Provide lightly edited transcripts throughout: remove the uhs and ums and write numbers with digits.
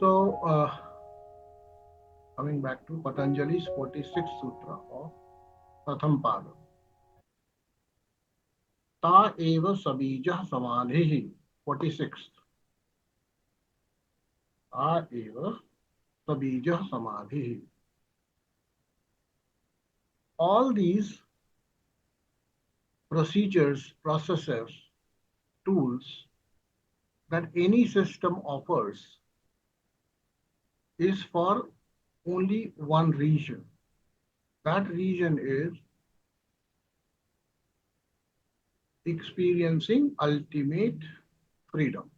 So, coming back to Patanjali's 46th Sutra of Pratham Pada. Ta eva sabīja samādhiḥ. 46th. Ta eva sabīja samādhiḥ. All these procedures, processes, tools that any system offers is for only one region. That region is experiencing ultimate freedom.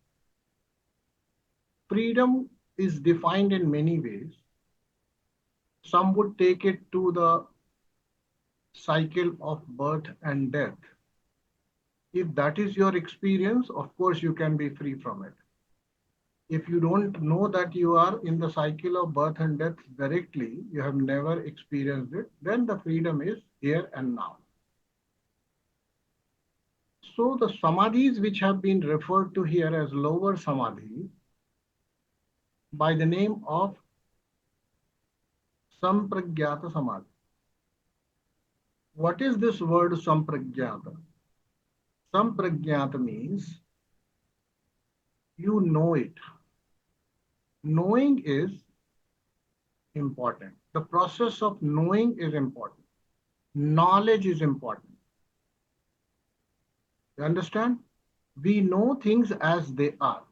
Freedom is defined in many ways. Some would take it to the cycle of birth and death. If that is your experience, of course, you can be free from it. If you don't know that you are in the cycle of birth and death directly, you have never experienced it, then the freedom is here and now. So the samadhis which have been referred to here as lower samadhi by the name of sampragyata samadhi. What is this word sampragyata? Sampragyata means you know it. Knowing is important. The process of knowing is important. Knowledge is important. You understand? We know things as they are.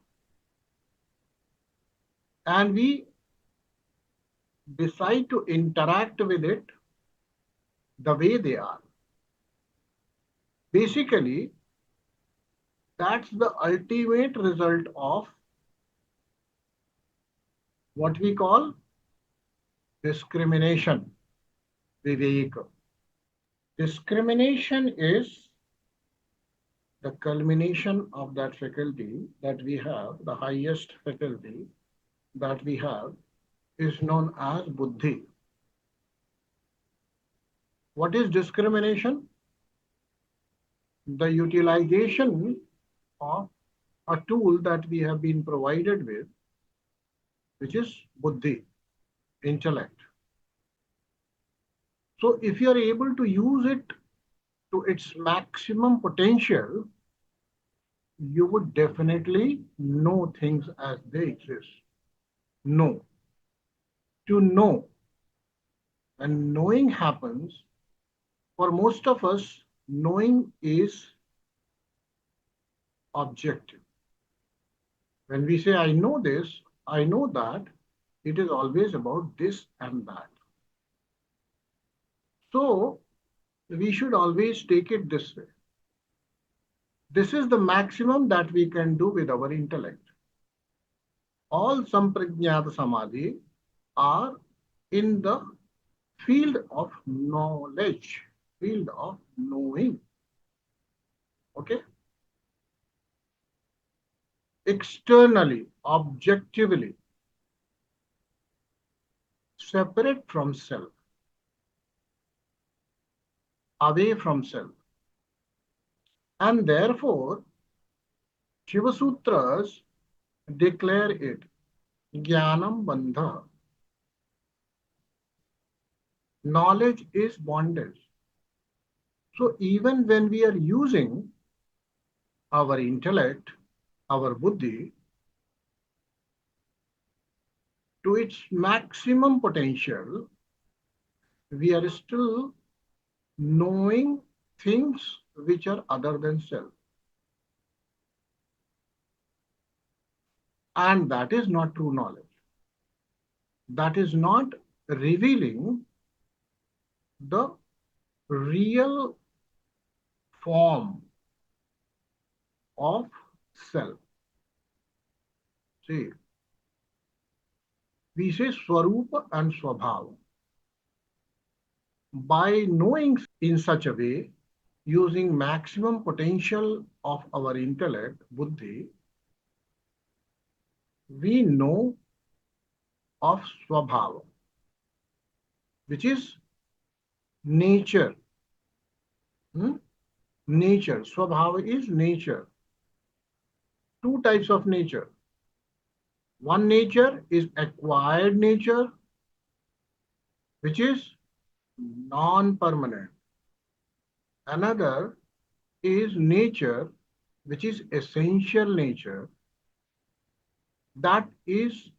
And we decide to interact with it the way they are. Basically, that's the ultimate result of what we call discrimination, viveka. Discrimination is the culmination of that faculty that we have, the highest faculty that we have is known as Buddhi. What is discrimination? The utilization of a tool that we have been provided with, which is Buddhi, intellect. So if you are able to use it to its maximum potential, you would definitely know things as they exist. Know. To know. When knowing happens, for most of us, knowing is objective. When we say, I know this, I know that, it is always about this and that. So, we should always take it this way. This is the maximum that we can do with our intellect. All sampragyata samadhi are in the field of knowledge, field of knowing. Okay? Externally, objectively, separate from self, away from self. And therefore, Shiva Sutras declare it Jnanam Bandha. Knowledge is bondage. So even when we are using our intellect, our Buddhi, to its maximum potential, we are still knowing things which are other than self. And that is not true knowledge. That is not revealing the real form of self. See, we say Swarupa and Swabhava. By knowing in such a way, using maximum potential of our intellect, Buddhi, we know of Swabhava, which is nature. Nature. Swabhava is nature. Two types of nature. One nature is acquired nature, which is non-permanent. Another is nature, which is essential nature, that is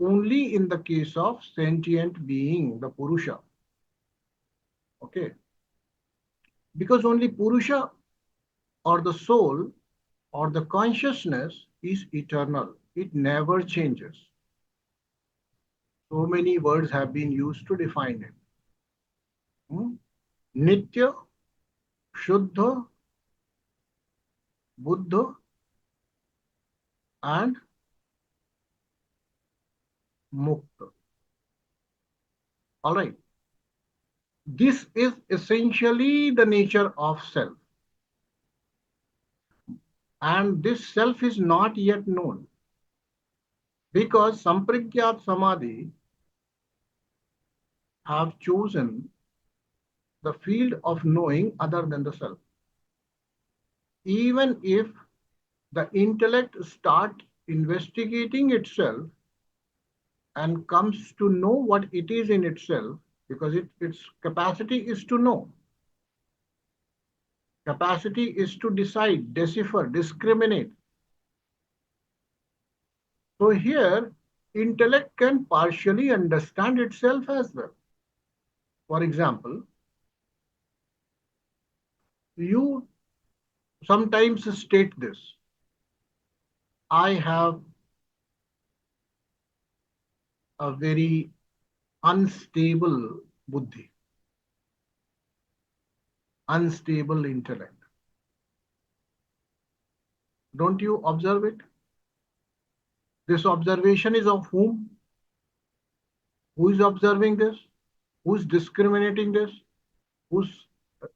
only in the case of sentient being, the Purusha. Okay. Because only Purusha or the soul or the consciousness is eternal. It never changes. So many words have been used to define it. Nitya, Shuddha, Buddha, and Mukta. All right. This is essentially the nature of self. And this self is not yet known. Because Samprajñāt Samadhi have chosen the field of knowing other than the self. Even if the intellect starts investigating itself and comes to know what it is in itself, because its capacity is to know. Capacity is to decide, decipher, discriminate. So here, intellect can partially understand itself as well. For example, you sometimes state this: I have a very unstable buddhi, unstable intellect. Don't you observe it? This observation is of whom? Who is observing this? Who is discriminating this? Whose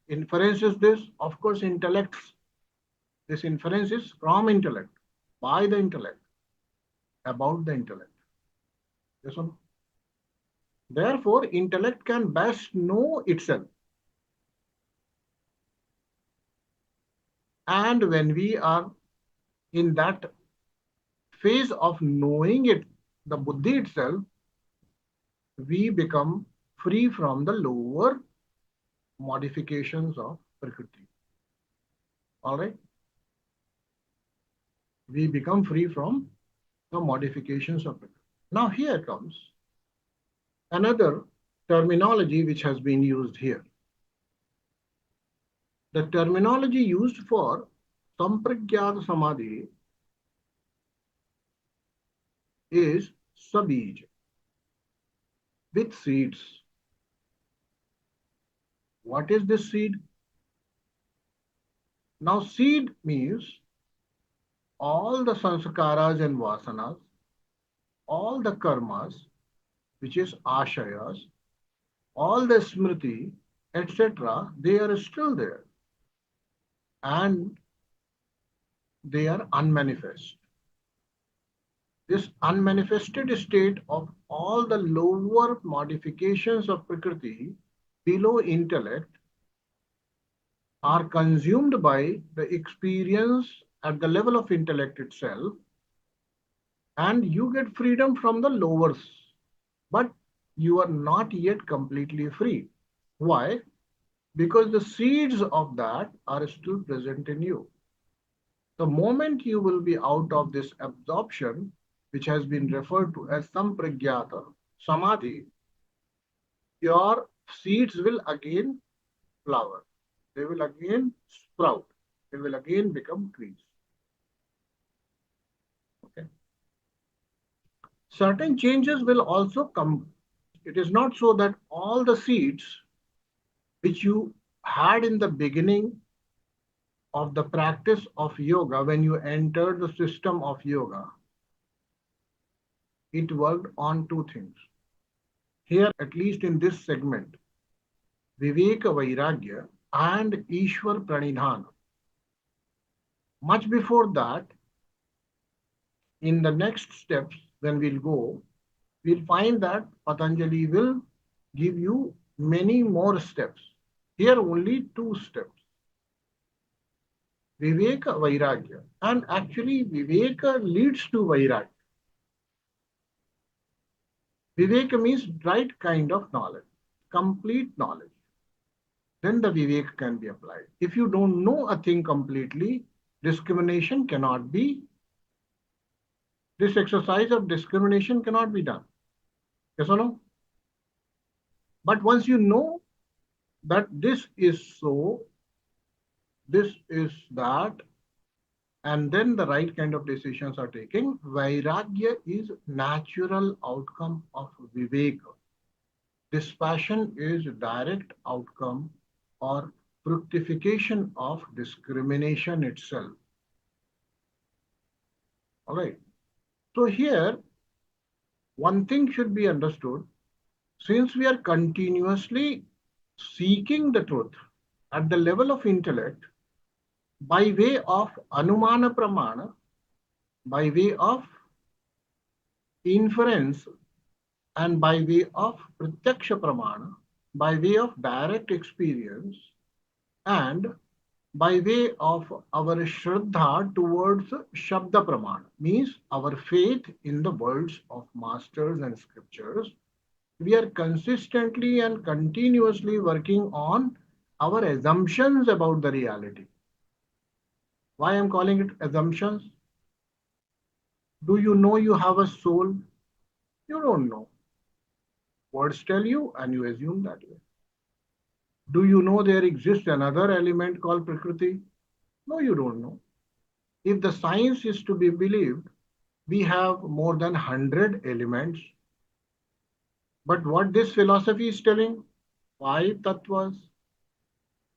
inference is this? Of course, intellects. This inference is from intellect, by the intellect, about the intellect. Yes or no? Therefore, intellect can best know itself. And when we are in that phase of knowing it, the buddhi itself, we become free from the lower modifications of prakriti. All right? We become free from the modifications of prakriti. Now here comes another terminology which has been used here. The terminology used for Samprajñāt Samadhi is sabīja, with seeds. What is this seed? Now, seed means all the saṁskāras and vāsanās, all the karmas, which is ashayas, all the smriti, etc., they are still there. And they are unmanifest. This unmanifested state of all the lower modifications of prakriti below intellect are consumed by the experience at the level of intellect itself, and you get freedom from the lowers. But you are not yet completely free. Why? Because the seeds of that are still present in you. The moment you will be out of this absorption, which has been referred to as Samprajñāt Samadhi, your seeds will again flower. They will again sprout. They will again become trees. Okay. Certain changes will also come. It is not so that all the seeds which you had in the beginning of the practice of yoga, when you entered the system of yoga, it worked on two things. Here, at least in this segment, Viveka Vairagya and Ishwar Pranidhana. Much before that, in the next steps, when we'll go, we'll find that Patanjali will give you many more steps. Here only two steps. Viveka Vairagya. And actually Viveka leads to Vairagya. Viveka means right kind of knowledge, complete knowledge. Then the viveka can be applied. If you don't know a thing completely, discrimination cannot be, this exercise of discrimination cannot be done. Yes or no? But once you know that this is so, this is that, and then the right kind of decisions are taken, vairagya is natural outcome of viveka. Dispassion is direct outcome or fructification of discrimination itself. All right. So here, one thing should be understood. Since we are continuously seeking the truth at the level of intellect, by way of anumana pramana, by way of inference, and by way of pratyaksha pramana, by way of direct experience, and by way of our shraddha towards shabda pramana, means our faith in the words of masters and scriptures, we are consistently and continuously working on our assumptions about the reality. Why I'm calling it assumptions? Do you know you have a soul? You don't know. Words tell you and you assume that way. Do you know there exists another element called Prakriti? No, you don't know. If the science is to be believed, we have more than 100 elements. But what this philosophy is telling, 5 tattvas,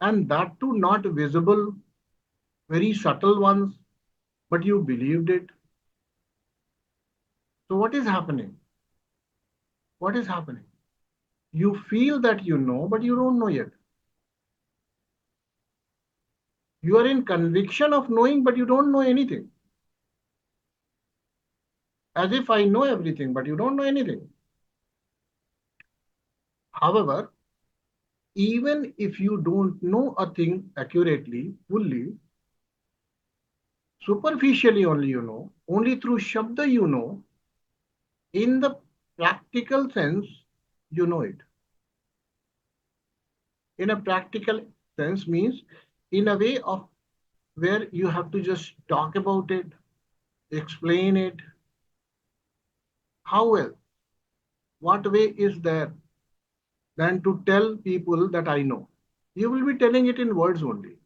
and that too not visible, very subtle ones, but you believed it. So what is happening? What is happening? You feel that you know, but you don't know yet. You are in conviction of knowing, but you don't know anything. As if I know everything, but you don't know anything. However, even if you don't know a thing accurately, fully, superficially only you know, only through Shabda you know, in the practical sense, you know it. In a practical sense means in a way of where you have to just talk about it, explain it. How well? What way is there than to tell people that I know? You will be telling it in words only,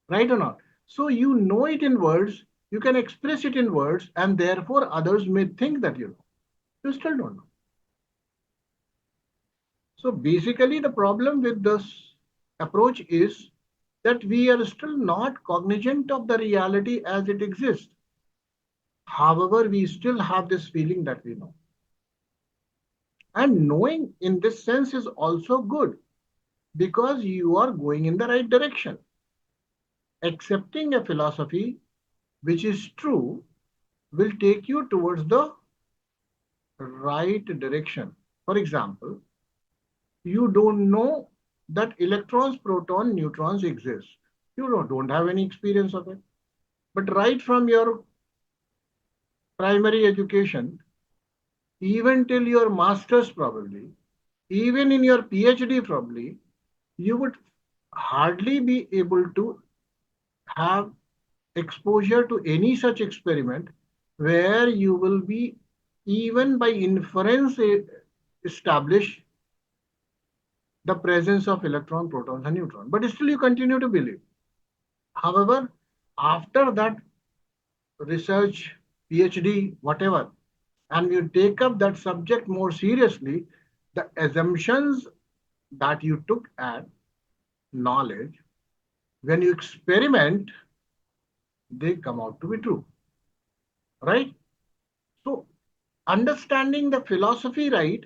right or not? So you know it in words, you can express it in words, and therefore others may think that you know. You still don't know. So basically the problem with this approach is that we are still not cognizant of the reality as it exists. However, we still have this feeling that we know. And knowing in this sense is also good because you are going in the right direction. Accepting a philosophy which is true will take you towards the right direction. For example, you don't know that electrons, protons, neutrons exist. You don't have any experience of it. But right from your primary education, even till your master's probably, even in your PhD probably, you would hardly be able to have exposure to any such experiment where you will be even by inference establish the presence of electron, protons, and neutrons. But still you continue to believe. However, after that research, PhD, whatever, and you take up that subject more seriously, the assumptions that you took as knowledge, when you experiment, they come out to be true. Right? So, understanding the philosophy right,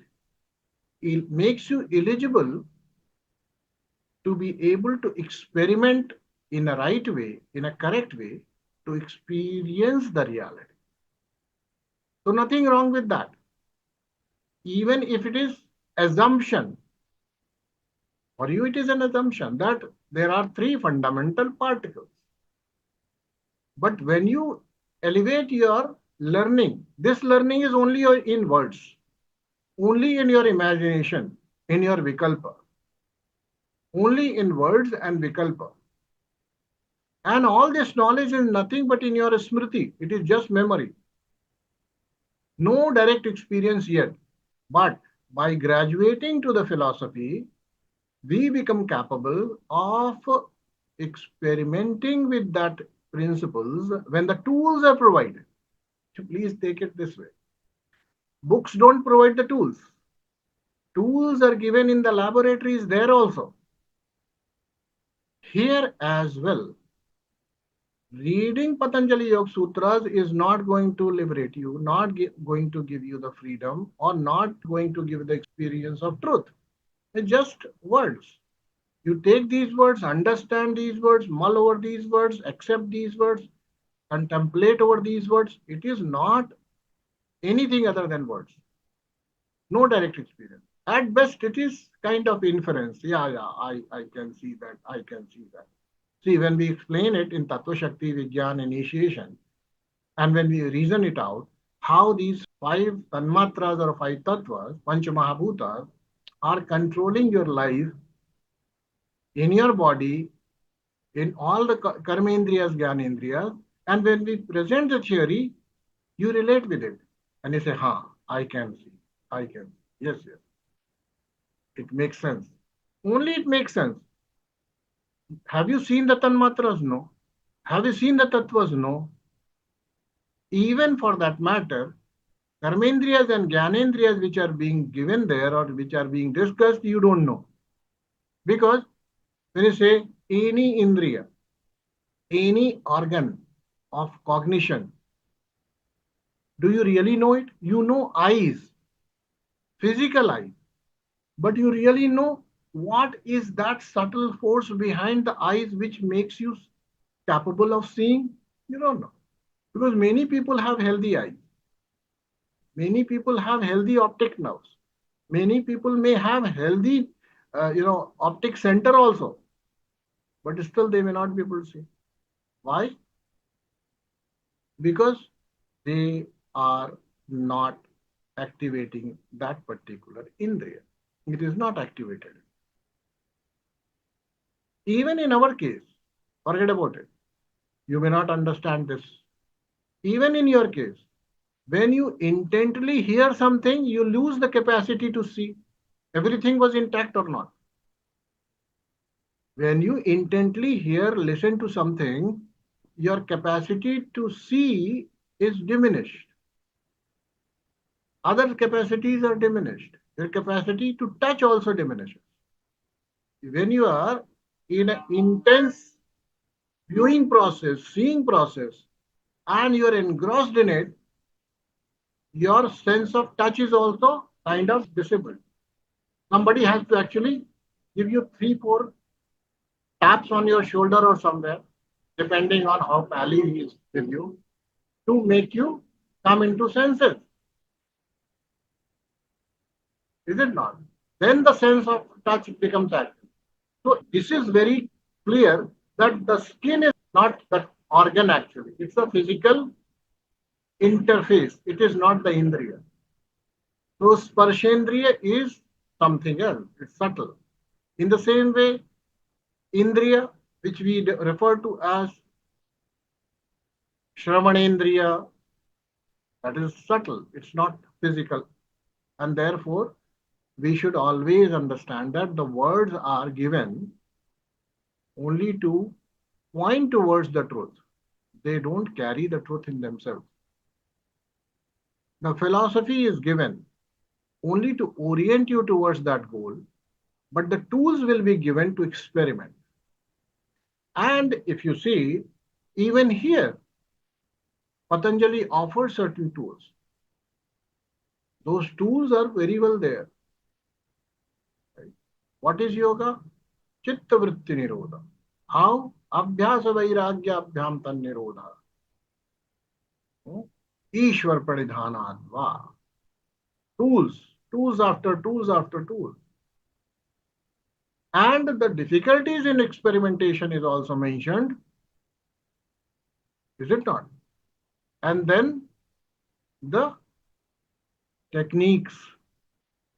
it makes you eligible to be able to experiment in a right way, in a correct way, to experience the reality. So nothing wrong with that. Even if it is assumption, for you it is an assumption that there are 3 fundamental particles. But when you elevate your learning, this learning is only in words. only in your imagination, in your vikalpa, only in words and vikalpa. And all this knowledge is nothing but in your smriti. It is just memory. No direct experience yet. But by graduating to the philosophy, we become capable of experimenting with that principles when the tools are provided. So please take it this way. Books don't provide the tools. Tools are given in the laboratories there also. Here as well. Reading Patanjali Yoga Sutras is not going to liberate you, not going to give you the freedom, or not going to give the experience of truth. It's just words. You take these words, understand these words, mull over these words, accept these words, contemplate over these words. It is not anything other than words. No direct experience. At best, it is kind of inference. Yeah, I can see that. I can see that. See, when we explain it in Tattva Shakti Vigyan initiation, and when we reason it out, how these five tanmatras or five tattvas, Pancha Mahabhutas, are controlling your life in your body, in all the karmendriyas, jnanendriyas, and when we present the theory, you relate with it. And you say, I can see, I can see. Yes, yes. It makes sense. Only it makes sense. Have you seen the tanmatras? No. Have you seen the tattvas? No. Even for that matter, karmendriyas and jnanendriyas which are being given there or which are being discussed, you don't know. Because when you say any indriya, any organ of cognition, do you really know it? You know eyes, physical eyes, but you really know what is that subtle force behind the eyes which makes you capable of seeing? You don't know. Because many people have healthy eyes. Many people have healthy optic nerves. Many people may have healthy, optic center also, but still they may not be able to see. Why? Because they are not activating that particular indriya. It is not activated. Even in our case, forget about it. You may not understand this. Even in your case, when you intently hear something, you lose the capacity to see everything was intact or not. When you intently hear, listen to something, your capacity to see is diminished. Other capacities are diminished. Your capacity to touch also diminishes. When you are in an intense viewing process, seeing process, and you are engrossed in it, your sense of touch is also kind of disabled. Somebody has to actually give you 3, 4 taps on your shoulder or somewhere, depending on how pally he is with you, to make you come into senses. Is it not? Then the sense of touch becomes active. So this is very clear that the skin is not the organ actually. It's a physical interface. It is not the indriya. So sparshendriya is something else. It's subtle. In the same way, indriya, which we refer to as shravanendriya, that is subtle. It's not physical. And therefore, we should always understand that the words are given only to point towards the truth. They don't carry the truth in themselves. The philosophy is given only to orient you towards that goal, but the tools will be given to experiment. And if you see, even here, Patanjali offers certain tools. Those tools are very well there. Right? What is yoga? Chitta vritti nirodha. How? Abhyasa vairagya abhyam tan nirodha. Ishwar pranidhanadva. Tools after tools after tools. And the difficulties in experimentation is also mentioned. Is it not? And then the techniques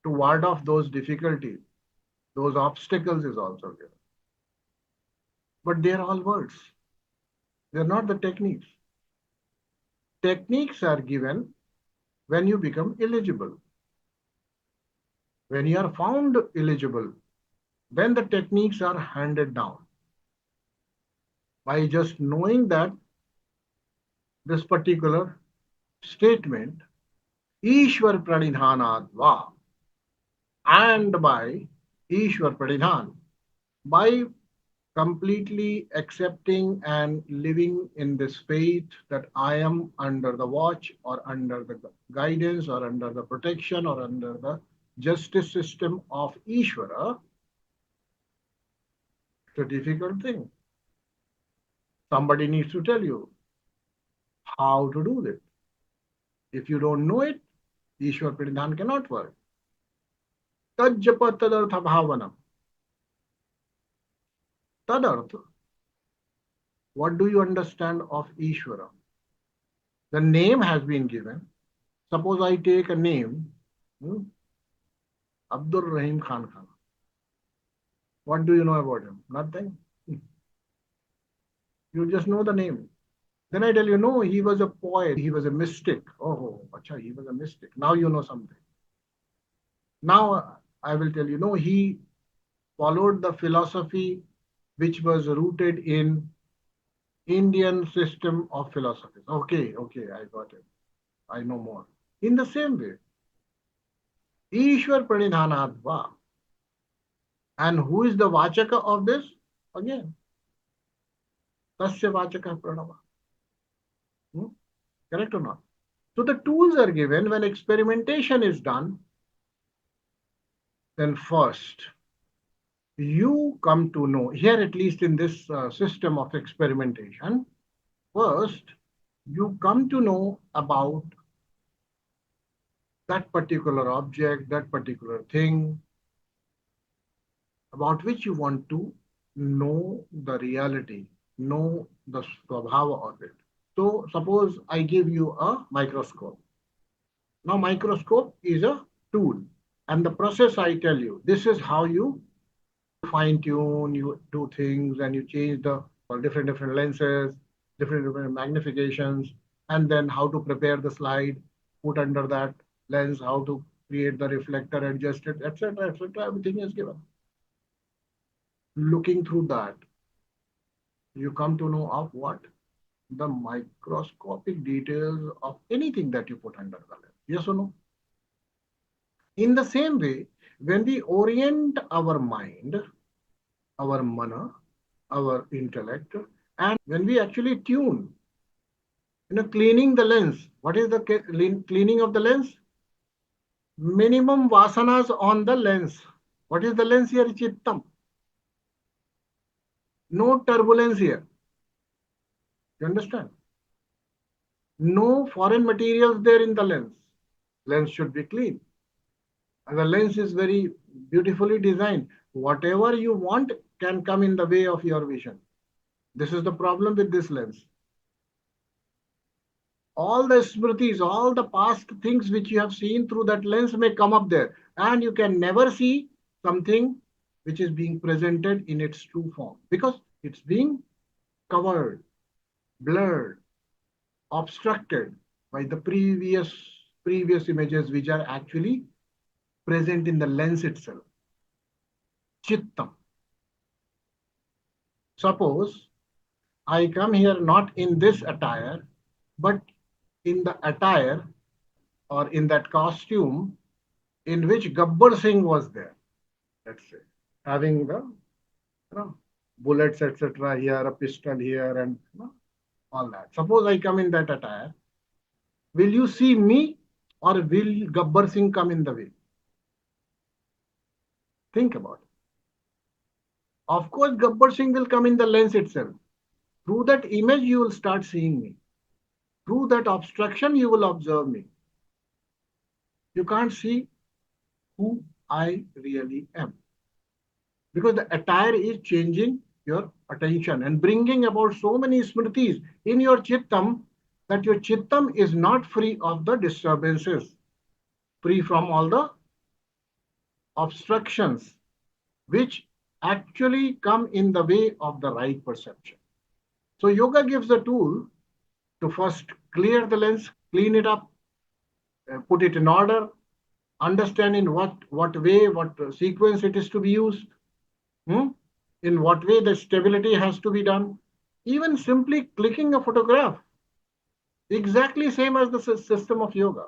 to ward off those difficulties, those obstacles is also given. But they are all words. They are not the techniques. Techniques are given when you become eligible. When you are found eligible, then the techniques are handed down. By just knowing that this particular statement, Ishwar Pranidhanad Va, and by Ishwar Pranidhan, by completely accepting and living in this faith that I am under the watch or under the guidance or under the protection or under the justice system of Ishvara, it's a difficult thing. Somebody needs to tell you how to do this. If you don't know it, Ishwar Pranidhan cannot work. Tajjapa tadartha bhavanam. Tadartha. What do you understand of Ishvara? The name has been given. Suppose I take a name, Abdul Rahim Khan Khan. What do you know about him? Nothing. You just know the name. Then I tell you, no, he was a poet, he was a mystic. Oh, acha, he was a mystic. Now you know something. Now I will tell you, no, he followed the philosophy which was rooted in Indian system of philosophy. Okay, I got it. I know more. In the same way, Ishwar Pranidhanadva. And who is the Vachaka of this? Again, Tasya Vachaka Pranava. Correct or not? So the tools are given. When experimentation is done, then first you come to know, here at least in this system of experimentation, first you come to know about that particular object, that particular thing, about which you want to know the reality, know the swabhava of it. So suppose I give you a microscope. Now microscope is a tool, and the process I tell you, this is how you fine tune, you do things, and you change the different lenses, different magnifications, and then how to prepare the slide, put under that lens, how to create the reflector, adjust it, etc., etc. Everything is given. Looking through that, you come to know of what? The microscopic details of anything that you put under the lens. Yes or no? In the same way, when we orient our mind, our mana, our intellect, and when we actually tune, cleaning the lens. What is the cleaning of the lens? Minimum vāsanās on the lens. What is the lens here? Chittam. No turbulence here. You understand? No foreign materials there in the lens. Lens should be clean. And the lens is very beautifully designed. Whatever you want can come in the way of your vision. This is the problem with this lens. All the smritis, all the past things which you have seen through that lens may come up there. And you can never see something which is being presented in its true form. Because it's being covered, blurred, obstructed by the previous images which are actually present in the lens itself. Chittam. Suppose I come here not in this attire, but in the attire or in that costume in which Gabbar Singh was there, let's say, having the bullets, etc. here, a pistol here, and all that. Suppose I come in that attire. Will you see me or will Gabbar Singh come in the way? Think about it. Of course, Gabbar Singh will come in the lens itself. Through that image, you will start seeing me. Through that obstruction, you will observe me. You can't see who I really am. Because the attire is changing your attention and bringing about so many smritis in your chittam that your chittam is not free of the disturbances, free from all the obstructions which actually come in the way of the right perception. So yoga gives a tool to first clear the lens, clean it up, put it in order, understand in what way, what sequence it is to be used, in what way the stability has to be done. Even simply clicking a photograph, exactly same as the system of yoga.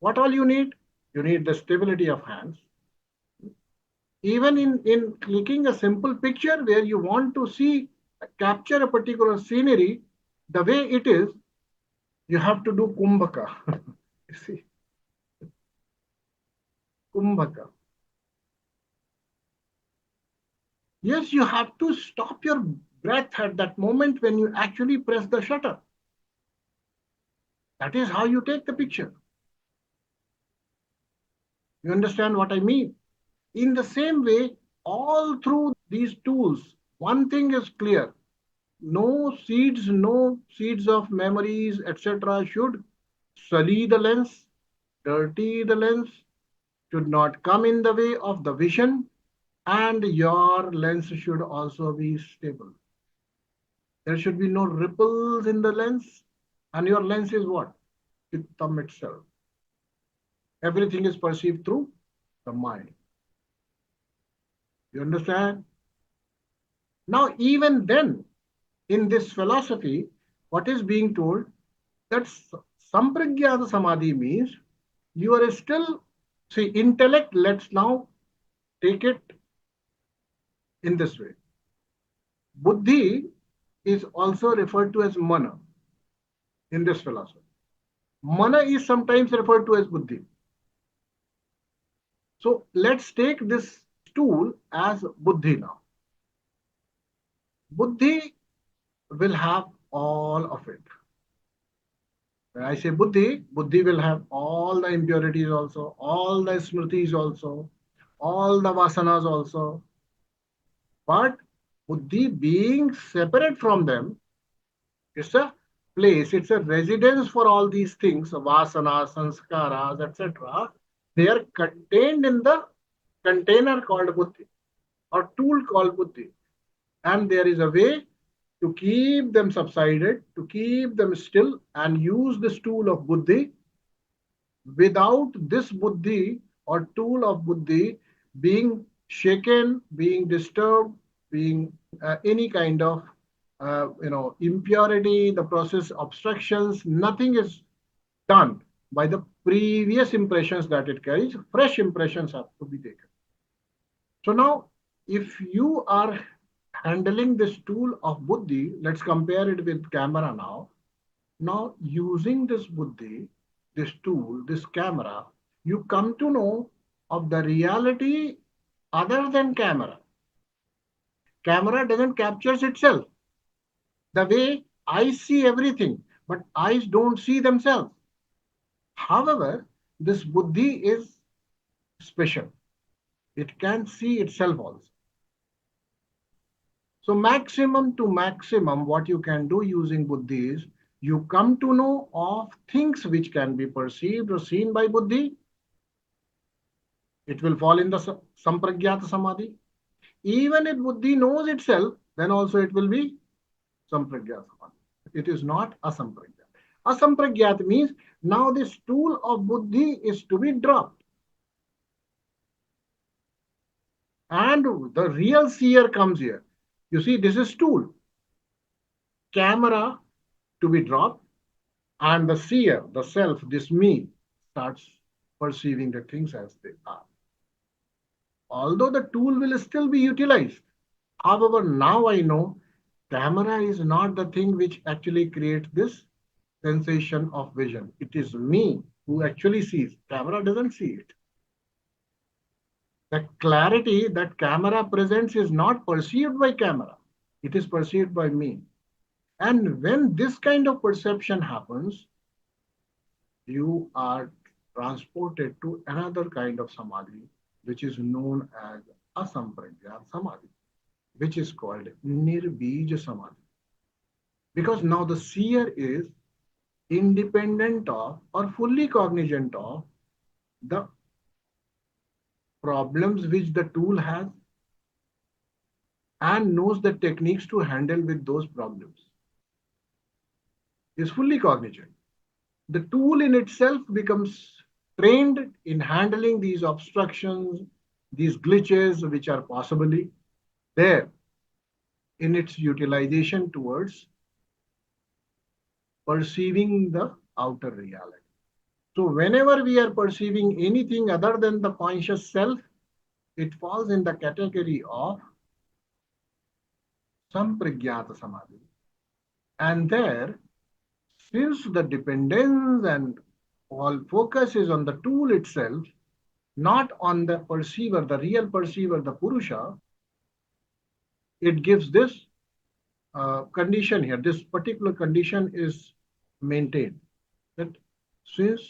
What all you need? You need the stability of hands. Even in clicking a simple picture where you want to see, capture a particular scenery, the way it is, you have to do kumbhaka. You see, kumbhaka. Yes, you have to stop your breath at that moment when you actually press the shutter. That is how you take the picture. You understand what I mean? In the same way, all through these tools, one thing is clear. No seeds of memories, etc. should sully the lens, dirty the lens, should not come in the way of the vision, and your lens should also be stable. There should be no ripples in the lens, and your lens is what? Chittam itself. Everything is perceived through the mind. You understand? Now, even then, in this philosophy, what is being told that samprajñāta samadhi means you are still, see, intellect, let's now take it in this way. Buddhi is also referred to as mana in this philosophy. Mana is sometimes referred to as buddhi. So let's take this tool as buddhi now. Buddhi will have all of it. When I say buddhi, buddhi will have all the impurities also, all the smritis also, all the vāsanās also. But buddhi being separate from them, it's a place, it's a residence for all these things, vāsanās, saṁskāras, etc. They are contained in the container called buddhi or tool called buddhi. And there is a way to keep them subsided, to keep them still, and use this tool of buddhi. Without this buddhi or tool of buddhi being shaken, being disturbed, being any kind of impurity, the process obstructions, nothing is done by the previous impressions that it carries. Fresh impressions have to be taken. So now, if you are handling this tool of buddhi, let's compare it with camera now. Now, using this buddhi, this tool, this camera, you come to know of the reality other than camera. Camera doesn't capture itself. The way eyes see everything, but eyes don't see themselves. However, this buddhi is special. It can see itself also. So maximum to maximum, what you can do using buddhi is, you come to know of things which can be perceived or seen by buddhi. It will fall in the samprajñāta samadhi. Even if buddhi knows itself, then also it will be samprajñāta samadhi. It is not asamprajñāta. Asamprajñāta means now this tool of buddhi is to be dropped. And the real seer comes here. You see, this is tool. Camera to be dropped, and the seer, the self, this me, starts perceiving the things as they are. Although the tool will still be utilized. However, now I know camera is not the thing which actually creates this sensation of vision. It is me who actually sees. Camera doesn't see it. The clarity that camera presents is not perceived by camera. It is perceived by me. And when this kind of perception happens, you are transported to another kind of samadhi, which is known as asamprajñāta samadhi, which is called bīja samadhi. Because now the seer is independent of or fully cognizant of the problems which the tool has and knows the techniques to handle with those problems. Is fully cognizant. The tool in itself becomes trained in handling these obstructions, these glitches which are possibly there in its utilization towards perceiving the outer reality. So whenever we are perceiving anything other than the conscious self, it falls in the category of samādhiḥ samadhi. And there, since the dependence and all focus is on the tool itself, not on the perceiver, the real perceiver, the Purusha, it gives this condition here. This particular condition is maintained. That since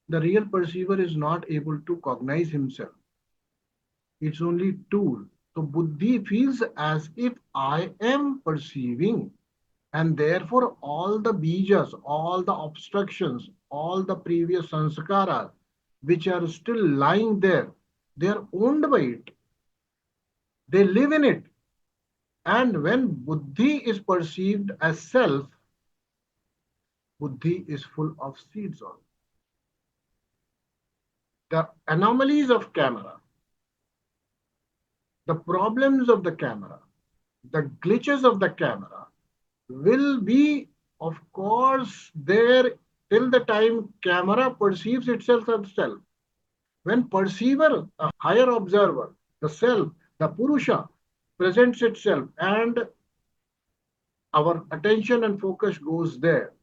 the real perceiver is not able to cognize himself, it's only tool. So Buddhi feels as if I am perceiving, and therefore all the bījas, all the obstructions, all the previous saṁskāras, which are still lying there, they are owned by it. They live in it. And when Buddhi is perceived as self, Buddhi is full of seeds on. The anomalies of camera, the problems of the camera, the glitches of the camera will be, of course, there till the time camera perceives itself as self. When perceiver, a higher observer, the self, the Purusha, presents itself and our attention and focus goes there,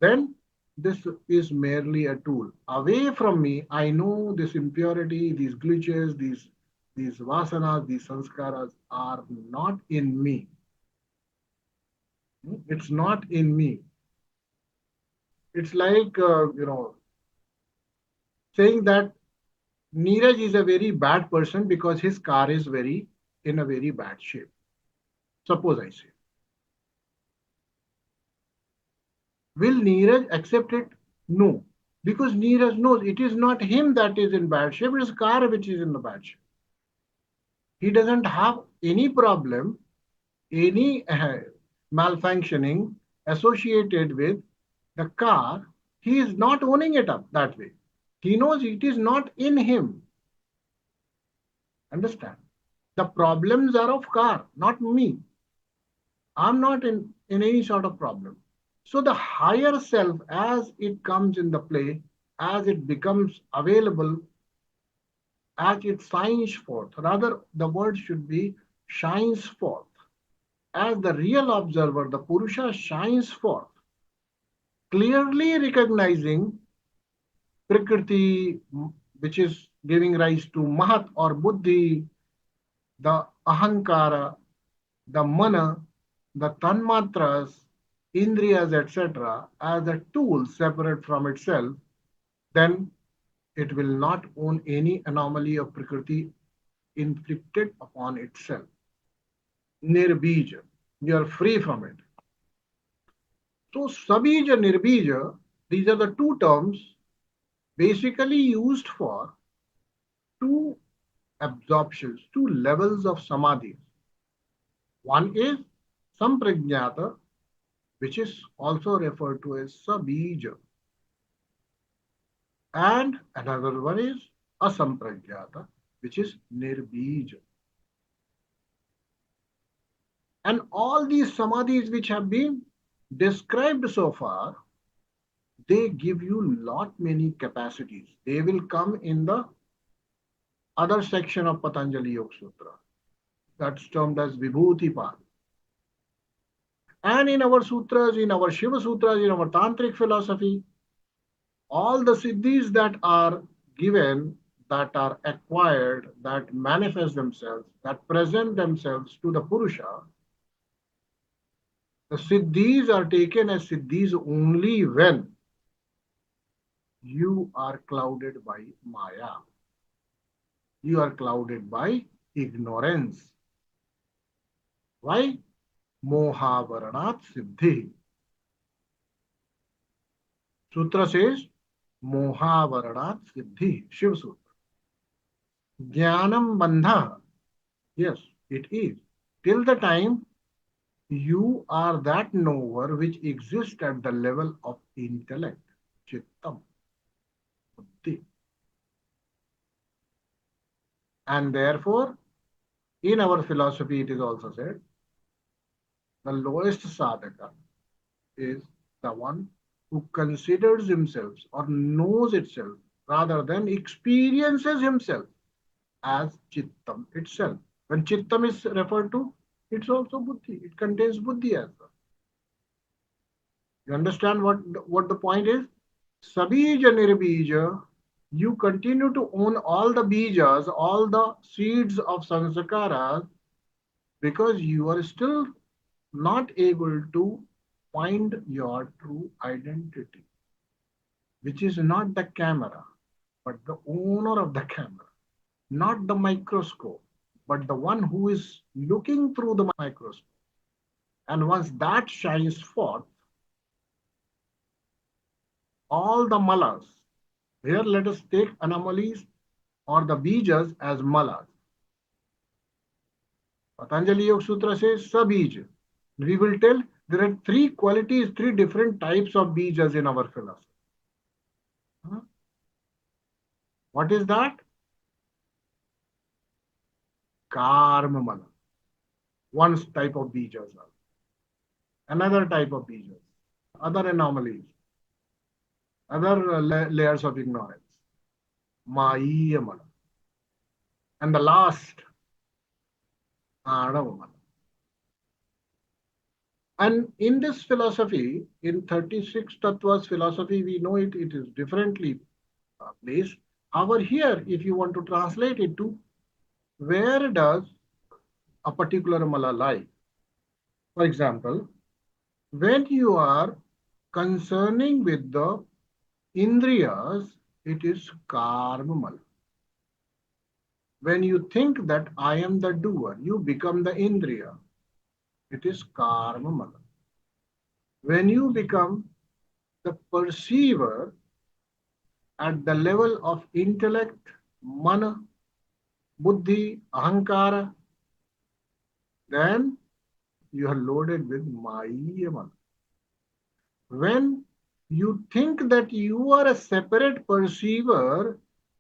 then this is merely a tool. Away from me, I know this impurity, these glitches, these vāsanās, these saṁskāras are not in me. It's not in me. It's like, saying that Neeraj is a very bad person because his car is in a very bad shape. Suppose I say. Will Neeraj accept it? No. Because Neeraj knows it is not him that is in bad shape, it is car which is in the bad shape. He doesn't have any problem, any malfunctioning associated with the car. He is not owning it up that way. He knows it is not in him. Understand? The problems are of car, not me. I'm not in any sort of problem. So the higher self, as it comes in the play, as it becomes available, as it shines forth, rather the word should be shines forth. As the real observer, the Purusha shines forth, clearly recognizing Prakriti, which is giving rise to Mahat or Buddhi, the Ahankara, the Mana, the Tanmatras, Indriyas, etc., as a tool separate from itself, then it will not own any anomaly of Prakriti inflicted upon itself. Nirbīja, you are free from it. So, Sabīja, Nirbīja, these are the two terms basically used for two absorptions, two levels of samadhi. One is samprajñāta, which is also referred to as sabīja. And another one is asamprajñāta, which is nirbīja. And all these samadhis which have been described so far, they give you lot many capacities. They will come in the other section of Patanjali Yoga Sutra. That's termed as Vibhuti Path. And in our sutras, in our Shiva Sutras, in our Tantric philosophy, all the siddhis that are given, that are acquired, that manifest themselves, that present themselves to the Purusha, the siddhis are taken as siddhis only when you are clouded by Maya. You are clouded by ignorance. Why? Moha varanat siddhi. Sutra says, Moha varanat siddhi. Shiva Sutra. Jnanam bandha. Yes, it is. Till the time you are that knower which exists at the level of intellect, chittam, buddhi. And therefore, in our philosophy, it is also said the lowest sadhaka is the one who considers himself or knows itself rather than experiences himself as chittam itself. When chittam is referred to, it's also buddhi. It contains buddhi as well. You understand what the point is? Sabīja nirbīja, you continue to own all the bījas, all the seeds of saṁskāras, because you are still not able to find your true identity, which is not the camera, but the owner of the camera, not the microscope, but the one who is looking through the microscope. And once that shines forth, all the malas, here let us take anomalies or the bījas as malas. Patanjali Yoga Sutra says sabīja. We will tell there are three qualities, three different types of bījas in our philosophy. What is that? Karma mala. One type of bījas. Another type of bījas. Other anomalies. Other layers of ignorance. Maya mala. And the last, Adava mala. And in this philosophy, in 36 Tattvas philosophy, we know it is differently placed. However, here, if you want to translate it to where does a particular mala lie? For example, when you are concerning with the indriyas, it is karma mala. When you think that I am the doer, you become the indriya. It is karma mala. When you become the perceiver at the level of intellect, mana, buddhi, ahankara, then you are loaded with maya mala. When you think that you are a separate perceiver,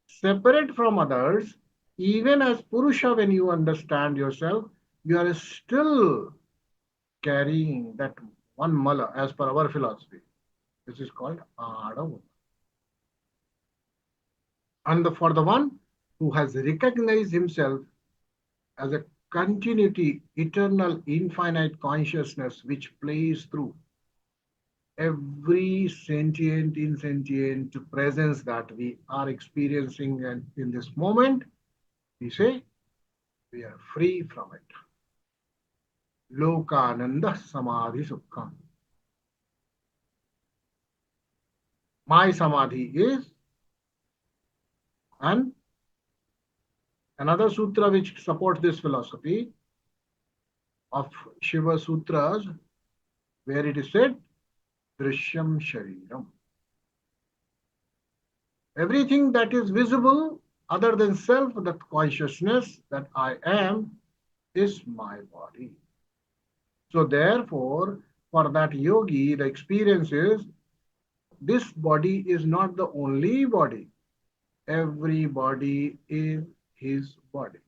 separate from others, even as Purusha, when you understand yourself, you are still carrying that one mala as per our philosophy. This is called Adava. And for the one who has recognized himself as a continuity, eternal, infinite consciousness which plays through every sentient, insentient presence that we are experiencing and in this moment, we say we are free from it. Lokananda samadhi sukham. My samadhi is, and another sutra which supports this philosophy of Shiva Sutras, where it is said, Drishyam Shariram. Everything that is visible other than self, the consciousness that I am, is my body. So therefore, for that yogi, the experience is this body is not the only body. Every body is his body.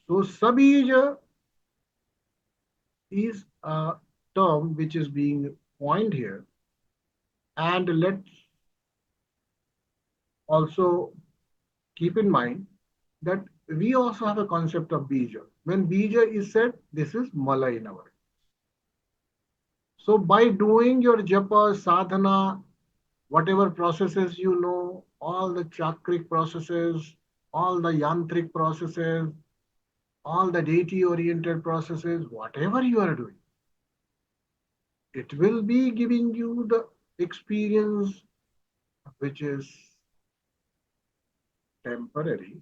So sabīja is a term which is being coined here. And let's also keep in mind that we also have a concept of bīja. When bīja is said, this is mala in our. So by doing your japa, sadhana, whatever processes you know, all the chakric processes, all the yantric processes, all the deity-oriented processes, whatever you are doing, it will be giving you the experience which is temporary.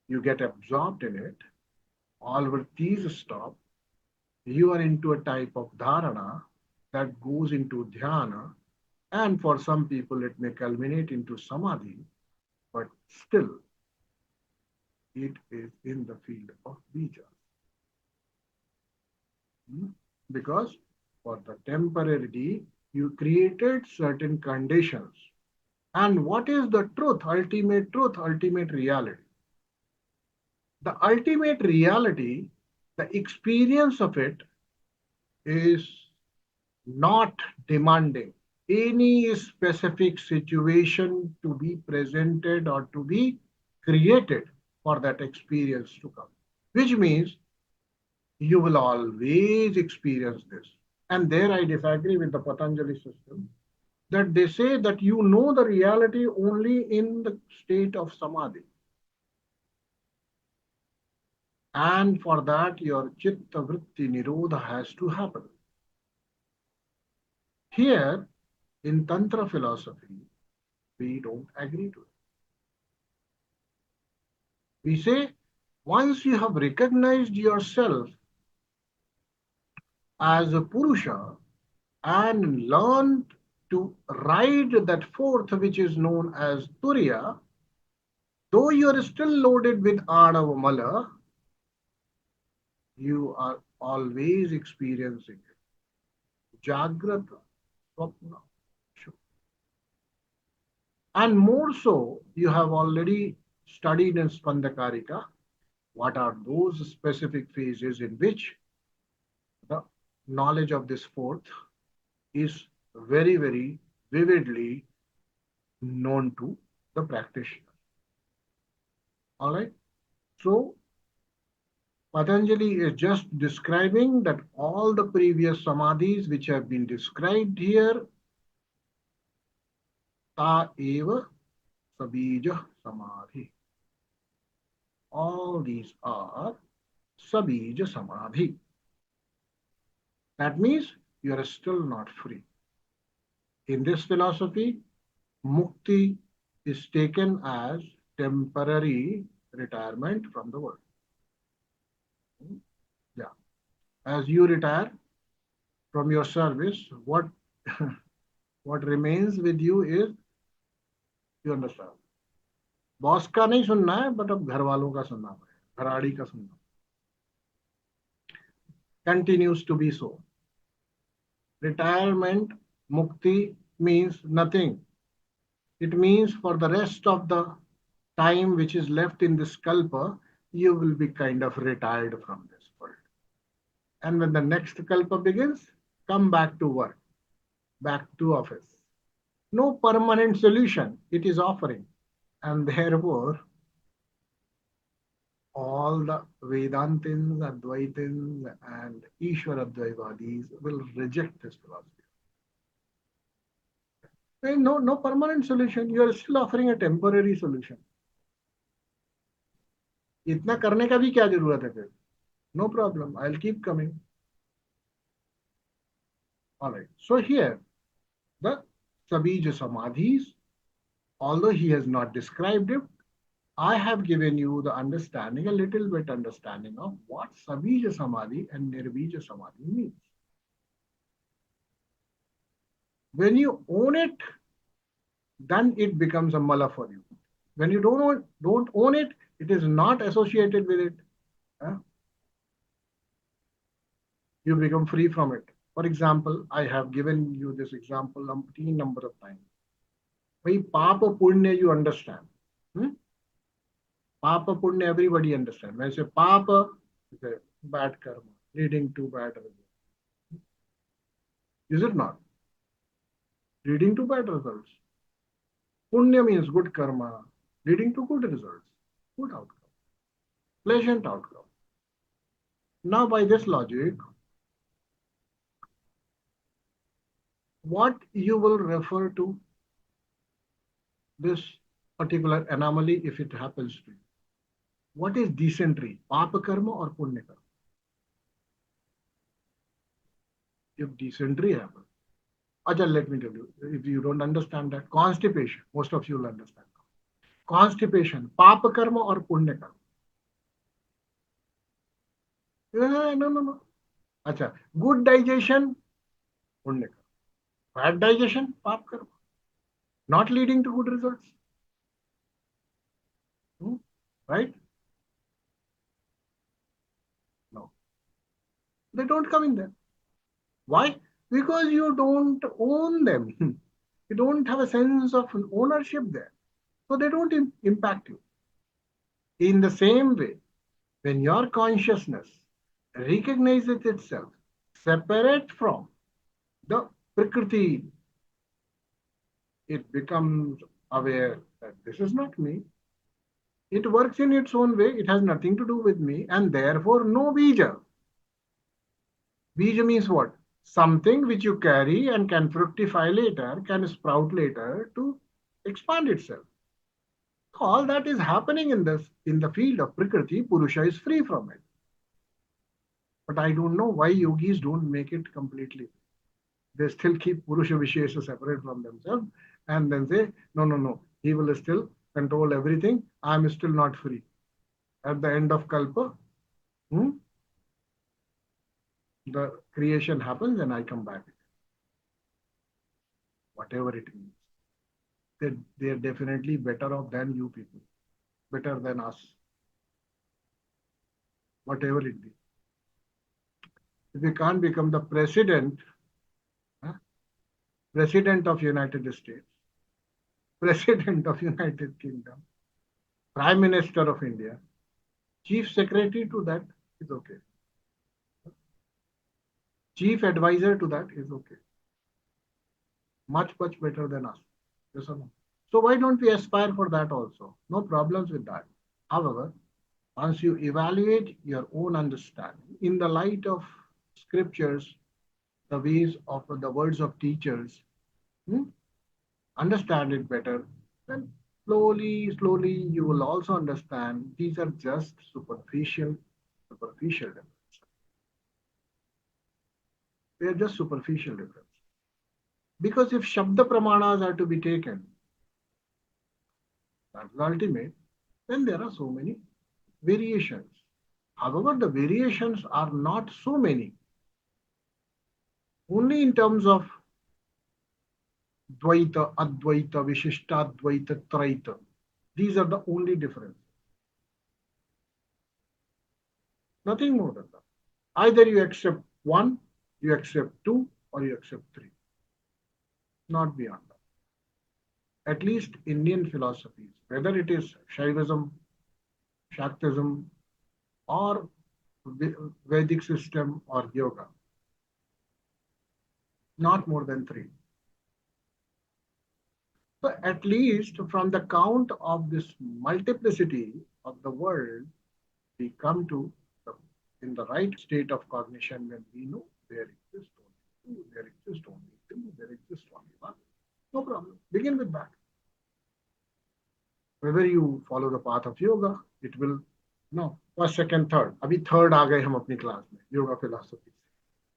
You get absorbed in it. All vrittis stop. You are into a type of dharana that goes into dhyana. And for some people, it may culminate into samadhi. but still it is in the field of bījas. Because for the temporarity, you created certain conditions. And what is the truth, ultimate reality? The ultimate reality, the experience of it is not demanding any specific situation to be presented or to be created for that experience to come, which means you will always experience this. And there I disagree with the Patanjali system, that they say that you know the reality only in the state of samadhi. And for that, your chitta vritti nirodha has to happen. Here, in Tantra philosophy, we don't agree to it. We say, once you have recognized yourself as a Purusha and learned to ride that forth which is known as Turiya, though you are still loaded with Anava Mala, you are always experiencing it. Jagrata, Swapna, Shukra. And more so, you have already studied in Spandakarika what are those specific phases in which the knowledge of this fourth is very, very vividly known to the practitioner. All right. So Patanjali is just describing that all the previous samadhis which have been described here, ta eva sabīja Samādhi. All these are Sabīja Samādhi. That means you are still not free. In this philosophy, mukti is taken as temporary retirement from the world. Yeah. As you retire from your service, what remains with you is, you understand, boss का नहीं सुनना है, but अब घर वालों का सुनना पड़ेगा, घराड़ी का सुनना. Continues to be so. Retirement, mukti means nothing. It means for the rest of the time which is left in this kalpa, you will be kind of retired from this world. And when the next kalpa begins, come back to work, back to office. No permanent solution it is offering. And therefore, all the Vedantins, Advaitins, and Ishwaradvaivadis will reject this philosophy. No permanent solution. You are still offering a temporary solution. इतना करने का भी क्या जरूरत है फिर? No problem. I'll keep coming. All right. So here, the Sabīja Samādhis, although he has not described it, I have given you the understanding, a little bit understanding of what Sabīja Samādhi and Nirbīja Samādhi means. When you own it, then it becomes a mala for you. When you don't own it, it is not associated with it. You become free from it. For example, I have given you this example umpteen number of times. Papa punya, you understand. Papa punya, everybody understands. When I say papa, it's a bad karma, leading to bad results. Is it not? Leading to bad results. Punya means good karma, leading to good results, good outcome, pleasant outcome. Now, by this logic, what you will refer to this particular anomaly if it happens to you? What is dysentery? Papa karma or punya karma? If dysentery happens, let me tell you, if you don't understand that, constipation, most of you will understand. Constipation, papa karma or punya karma? No. Good digestion, punya karma. Bad digestion, papa karma. Not leading to good results. right? No, they don't come in there. Why? Because you don't own them. You don't have a sense of ownership there. So they don't impact you. In the same way, when your consciousness recognizes itself separate from the Prakriti, it becomes aware that this is not me. It works in its own way. It has nothing to do with me, and therefore no bija. Bija means what? Something which you carry and can fructify later, can sprout later to expand itself. All that is happening in the field of Prakriti. Purusha is free from it. But I don't know why yogis don't make it completely. They still keep Purusha Vishesha separate from themselves and then say, no, no, no, he will still control everything. I am still not free. At the end of Kalpa, the creation happens and I come back. Whatever it means. They are definitely better off than you people. Better than us. Whatever it be. If we can't become the president of United States, president of United Kingdom, prime minister of India, chief secretary to that is okay. Chief advisor to that is okay. Much, much better than us. Yes or no? So why don't we aspire for that also? No problems with that. However, once you evaluate your own understanding in the light of scriptures, the ways of the words of teachers, understand it better, then slowly, you will also understand these are just superficial differences. They are just superficial differences. Because if Shabda Pramanas are to be taken, that's the ultimate, then there are so many variations. However, the variations are not so many. Only in terms of Dvaita, Advaita, Vishishta, Advaita, Traita. These are the only differences. Nothing more than that. Either you accept one, you accept two, or you accept three. Not beyond that. At least Indian philosophies, whether it is Shaivism, Shaktism, or Vedic system or yoga, not more than three. So at least from the count of this multiplicity of the world, we come to in the right state of cognition when we know there exists only two, there exists only three, there exists only one. No problem. Begin with that. Whether you follow the path of yoga, it will no first, second, third. अभी third आ गए हम अपनी class में yoga philosophy से.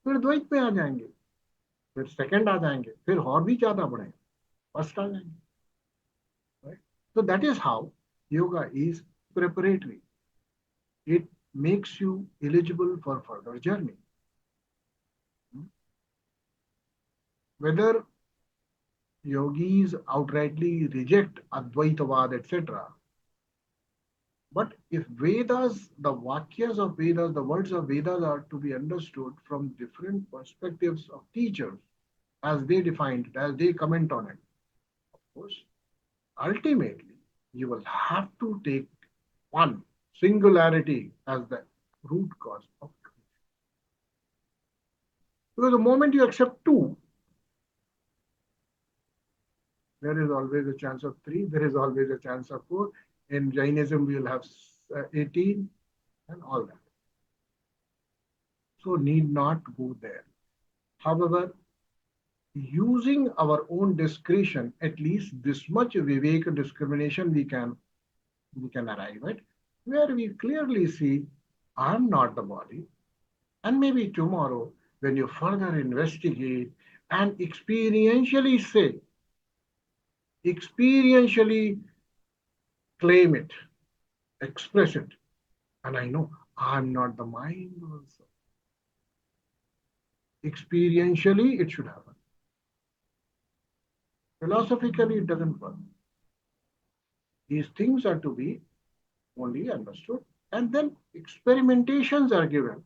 फिर द्वैत पे आ जाएंगे, फिर सेकंड आ जाएंगे, फिर और भी ज्यादा बढ़े, फर्स्ट आ जाएंगे. Right? So that is how yoga is preparatory. It makes you eligible for further journey. Whether yogis outrightly reject Advaitavad, etc. But if Vedas, the Vakyas of Vedas, the words of Vedas are to be understood from different perspectives of teachers, as they defined it, as they comment on it, of course, ultimately, you will have to take one singularity as the root cause of creation. Because the moment you accept two, there is always a chance of three, there is always a chance of four. In Jainism, we will have 18 and all that. So need not go there. However, using our own discretion, at least this much viveka discrimination we can arrive at, where we clearly see, I am not the body. And maybe tomorrow, when you further investigate and experientially say, experientially claim it, express it, and I know I'm not the mind also. Experientially, it should happen. Philosophically, it doesn't work. These things are to be only understood. And then experimentations are given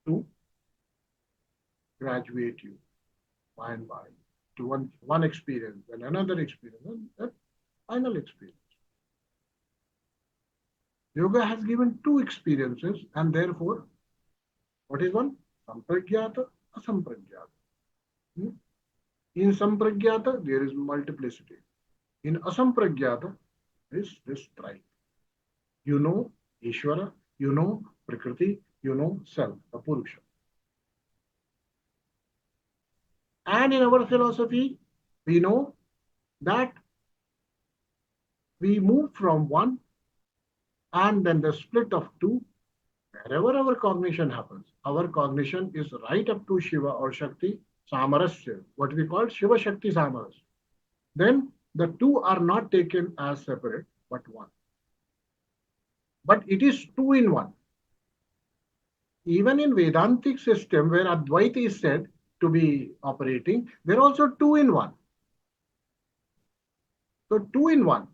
to graduate you by and by to one experience, then another experience, and that final experience. Yoga has given two experiences, and therefore, what is one? Sampragyata, asampragyata. Hmm? In sampragyata, there is multiplicity. In asampragyata, there is this tribe. You know Ishvara, you know Prakriti, you know Self, the Purusha. And in our philosophy, we know that we move from one and then the split of two. Wherever our cognition happens, our cognition is right up to Shiva or Shakti Samarasya, what we call Shiva Shakti Samaras. Then the two are not taken as separate, but one. But it is two in one. Even in Vedantic system where Advaita is said to be operating, there are also two in one. So two in one.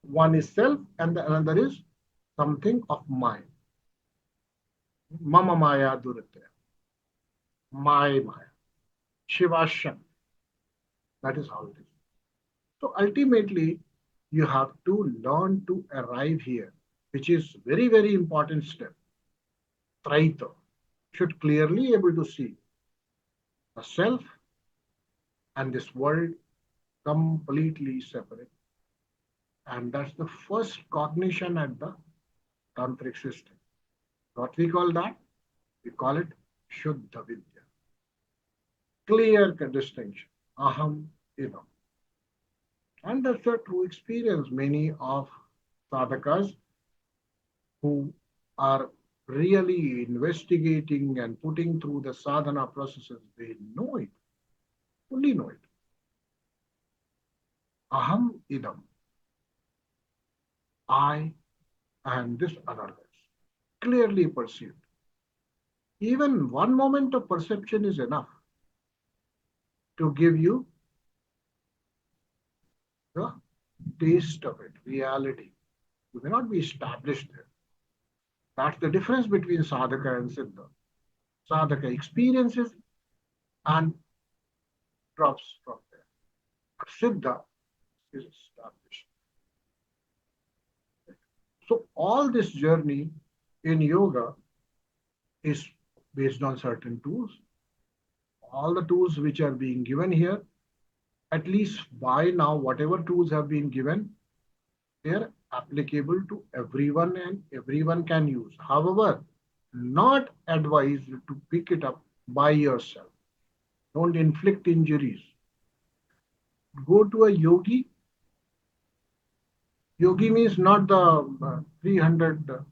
One is self and the another is something of mind. Mama Maya Duratya. My Maya. Shiva Shakti. That is how it is. So ultimately, you have to learn to arrive here, which is very, very important step. Traita should clearly able to see the self and this world completely separate. And that's the first cognition at the tantric system. What we call that? We call it Shuddha Vidya. Clear distinction. Aham, idam. And that's a true experience. Many of sadhakas who are really investigating and putting through the sadhana processes, they know it, fully know it. Aham idam. I and this otherness. Clearly perceived. Even one moment of perception is enough to give you the taste of it, reality. You may not be established there. That's the difference between sadhaka and siddha. Sadhaka experiences and drops from there. But siddha is established. So all this journey in yoga is based on certain tools. All the tools which are being given here, at least by now, whatever tools have been given, they are applicable to everyone and everyone can use. However, not advised to pick it up by yourself. Don't inflict injuries. Go to a yogi. Yogi means not the 300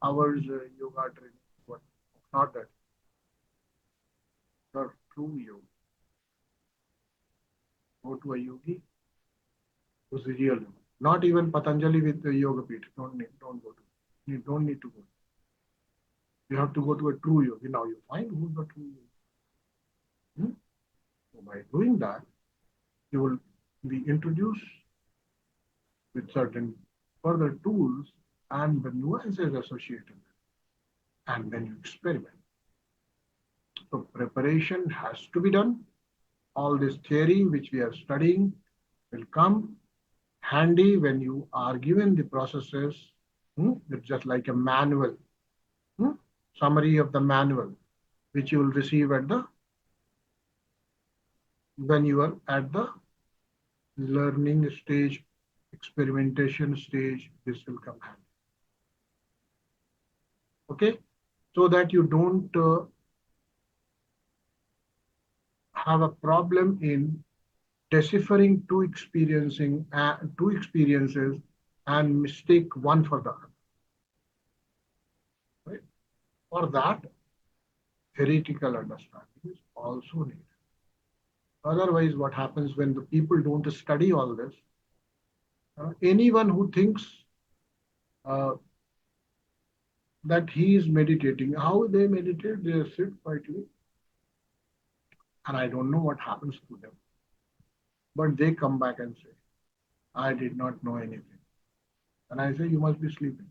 hours yoga training. What? Not that. The true yogi. Go to a yogi who's the real yogi. Not even Patanjali with the yoga pit. Don't go to. You don't need to go. You have to go to a true yogi. Now you find who's the true yogi. So by doing that, you will be introduced with certain further tools and the nuances associated with it. And then you experiment. So preparation has to be done. All this theory which we are studying will come handy when you are given the processes. It's just like a manual, summary of the manual, which you will receive at the when you are at the learning stage, experimentation stage. This will come handy. Okay, so that you don't have a problem in deciphering two experiences and mistake one for the other. Right? For that, theoretical understanding is also needed. Otherwise, what happens when the people don't study all this? Anyone who thinks that he is meditating, how they meditate, they sit quietly, and I don't know what happens to them. But they come back and say, I did not know anything. And I say, you must be sleeping.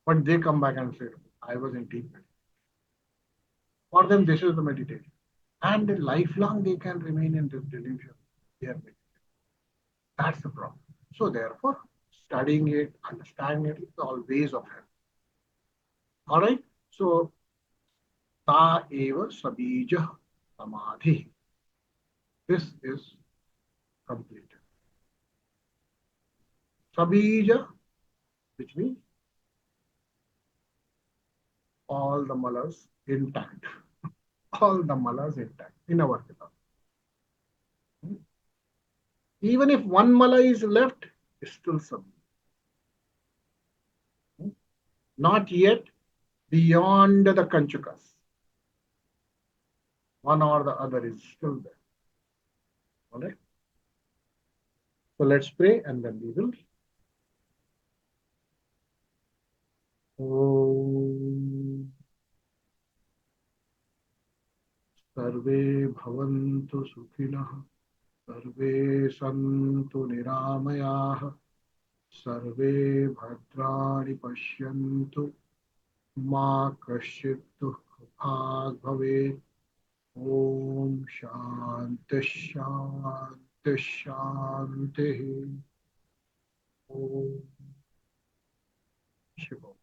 But they come back and say, I was in deep meditation. For them, this is the meditation. And lifelong they can remain in this delusion. They are meditating. That's the problem. So therefore, studying it, understanding it is always of help. All right. So ta eva sabīja samādhiḥ. This is completed. Sabīja, which means all the malas intact. All the malas intact in our philosophy. Even if one mala is left, it's still sabīja. Not yet beyond the kanchukas. One or the other is still there. All right. So let's pray and then we will. Om Sarve bhavantu sukhinah, sarve santu niramayah, sarve bhadrani pashyantu, ma kaśyit dukkha bhavet. Om Shanti Shanti Shanti. Om Shiva.